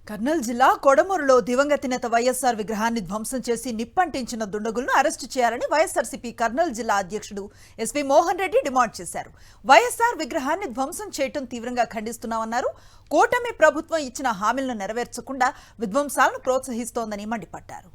కర్నూలు జిల్లా కొడమూరులో దివంగత నేత వైఎస్ఆర్ విగ్రహాన్ని ధ్వంసం చేసి నిప్పంటించిన దుండగులను అరెస్టు చేయాలని వైఎస్ఆర్సీపీ కర్నూలు జిల్లా అధ్యక్షుడు ఎస్పీ మోహన్ రెడ్డి డిమాండ్ చేశారు. వైఎస్ఆర్ విగ్రహాన్ని ధ్వంసం చేయడం తీవ్రంగా ఖండిస్తున్నామన్నారు. కూటమి ప్రభుత్వం ఇచ్చిన హామీలను నెరవేర్చకుండా విధ్వంసాలను ప్రోత్సహిస్తోందని మండిపడ్డారు.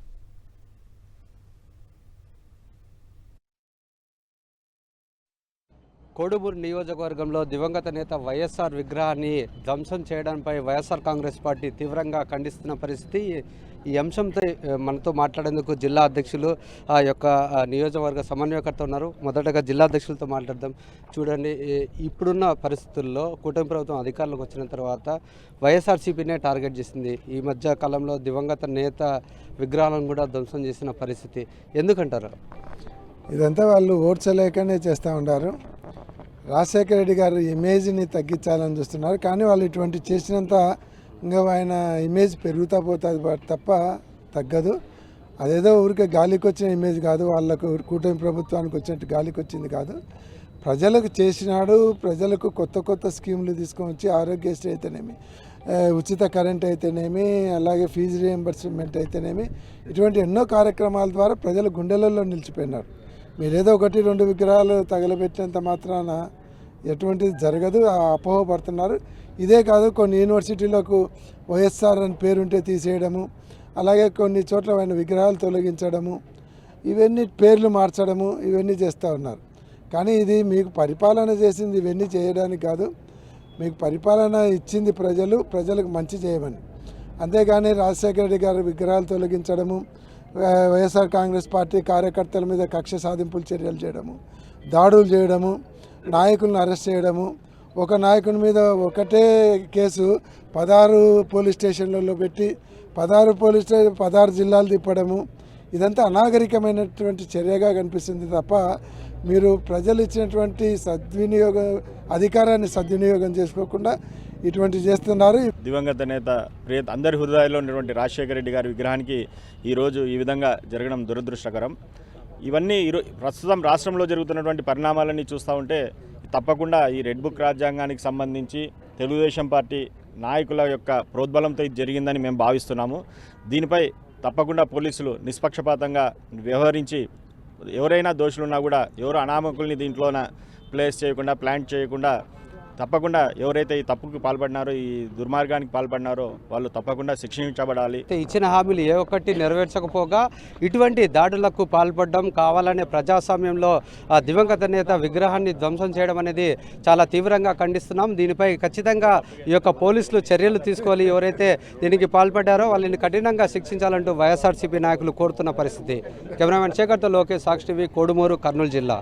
కొడుమూరు నియోజకవర్గంలో దివంగత నేత వైఎస్ఆర్ విగ్రహాన్ని ధ్వంసం చేయడంపై వైఎస్ఆర్ కాంగ్రెస్ పార్టీ తీవ్రంగా ఖండిస్తున్న పరిస్థితి. ఈ అంశంతో మనతో మాట్లాడేందుకు జిల్లా అధ్యక్షులు ఆ యొక్క నియోజకవర్గ సమన్వయకర్త ఉన్నారు. మొదటగా జిల్లా అధ్యక్షులతో మాట్లాడదాం. చూడండి, ఇప్పుడున్న పరిస్థితుల్లో కూటమి ప్రభుత్వం అధికారంలోకి వచ్చిన తర్వాత వైఎస్ఆర్సీపీనే టార్గెట్ చేసింది. ఈ మధ్య కాలంలో దివంగత నేత విగ్రహాలను కూడా ధ్వంసం చేసిన పరిస్థితి ఎందుకంటారు? ఇదంతా వాళ్ళు ఓడ్చలేకనే చేస్తూ ఉంటారు. రాజశేఖర రెడ్డి గారు ఇమేజ్ని తగ్గించాలని చూస్తున్నారు. కానీ వాళ్ళు ఇటువంటి చేసినంత ఇంకా ఆయన ఇమేజ్ పెరుగుతూ పోతుంది తప్ప తగ్గదు. అదేదో ఊరికే గాలికి వచ్చిన ఇమేజ్ కాదు, వాళ్ళకు కూటమి ప్రభుత్వానికి వచ్చినట్టు గాలికి వచ్చింది కాదు. ప్రజలకు చేసినాడు. ప్రజలకు కొత్త కొత్త స్కీములు తీసుకొని వచ్చి ఆరోగ్యశ్రీ అయితేనేమి, ఉచిత కరెంట్ అయితేనేమి, అలాగే ఫీజు రియంబర్స్మెంట్ అయితేనేమి, ఇటువంటి ఎన్నో కార్యక్రమాల ద్వారా ప్రజల గుండెలలో నిలిచిపోయినారు. మీరేదో ఒకటి రెండు విగ్రహాలు తగలబెట్టినంత మాత్రాన ఎటువంటిది జరగదు, అపోహపడుతున్నారు. ఇదే కాదు, కొన్ని యూనివర్సిటీలకు వైఎస్ఆర్ అని పేరుంటే తీసేయడము, అలాగే కొన్ని చోట్ల ఆయన విగ్రహాలు తొలగించడము, ఇవన్నీ పేర్లు మార్చడము, ఇవన్నీ చేస్తూ ఉన్నారు. కానీ ఇది మీకు పరిపాలన చేసింది ఇవన్నీ చేయడానికి కాదు. మీకు పరిపాలన ఇచ్చింది ప్రజలకు మంచి చేయమని. అంతేగాని రాజశేఖర రెడ్డి గారి విగ్రహాలు తొలగించడము, వైఎస్ఆర్ కాంగ్రెస్ పార్టీ కార్యకర్తల మీద కక్ష సాధింపులు చర్యలు చేయడము, దాడులు చేయడము, నాయకులను అరెస్ట్ చేయడము, ఒక నాయకుని మీద ఒకటే కేసు 16 పోలీస్ స్టేషన్లలో పెట్టి 16 జిల్లాలు తిప్పడము, ఇదంతా అనాగరికమైనటువంటి చర్యగా కనిపిస్తుంది తప్ప మీరు ప్రజలు ఇచ్చినటువంటి అధికారాన్ని సద్వినియోగం చేసుకోకుండా ఇటువంటి చేస్తున్నారు. దివంగత నేత అందరి హృదయాల్లో ఉన్నటువంటి రాజశేఖర రెడ్డి గారి విగ్రహానికి ఈరోజు ఈ విధంగా జరగడం దురదృష్టకరం. ఇవన్నీ ప్రస్తుతం రాష్ట్రంలో జరుగుతున్నటువంటి పరిణామాలన్నీ చూస్తూ ఉంటే తప్పకుండా ఈ రెడ్ బుక్ రాజ్యాంగానికి సంబంధించి తెలుగుదేశం పార్టీ నాయకుల యొక్క ప్రోద్బలంతో ఇది జరిగిందని మేము భావిస్తున్నాము. దీనిపై తప్పకుండా పోలీసులు నిష్పక్షపాతంగా వ్యవహరించి ఎవరైనా దోషులున్నా కూడా ఎవరు అనామకుల్ని దీంట్లోన ప్లేస్ చేయకుండా ప్లాంట్ చేయకుండా తప్పకుండా ఎవరైతే ఈ తప్పుకు పాల్పడినారో, ఈ దుర్మార్గానికి పాల్పడినారో వాళ్ళు తప్పకుండా శిక్షించబడాలి. ఇచ్చిన హామీలు ఏ ఒక్కటి నెరవేర్చకపోగా ఇటువంటి దాడులకు పాల్పడడం, కావాలనే ప్రజాస్వామ్యంలో దివంగత నేత విగ్రహాన్ని ధ్వంసం చేయడం అనేది చాలా తీవ్రంగా ఖండిస్తున్నాం. దీనిపై ఖచ్చితంగా ఈ యొక్క పోలీసులు చర్యలు తీసుకోవాలి. ఎవరైతే దీనికి పాల్పడ్డారో వాళ్ళని కఠినంగా శిక్షించాలంటూ వైఎస్ఆర్సీపీ నాయకులు కోరుతున్న పరిస్థితి. కెమెరామెన్ శేఖర్తో లోకేష్, సాక్షి టీవీ, కొడుమూరు, కర్నూలు జిల్లా.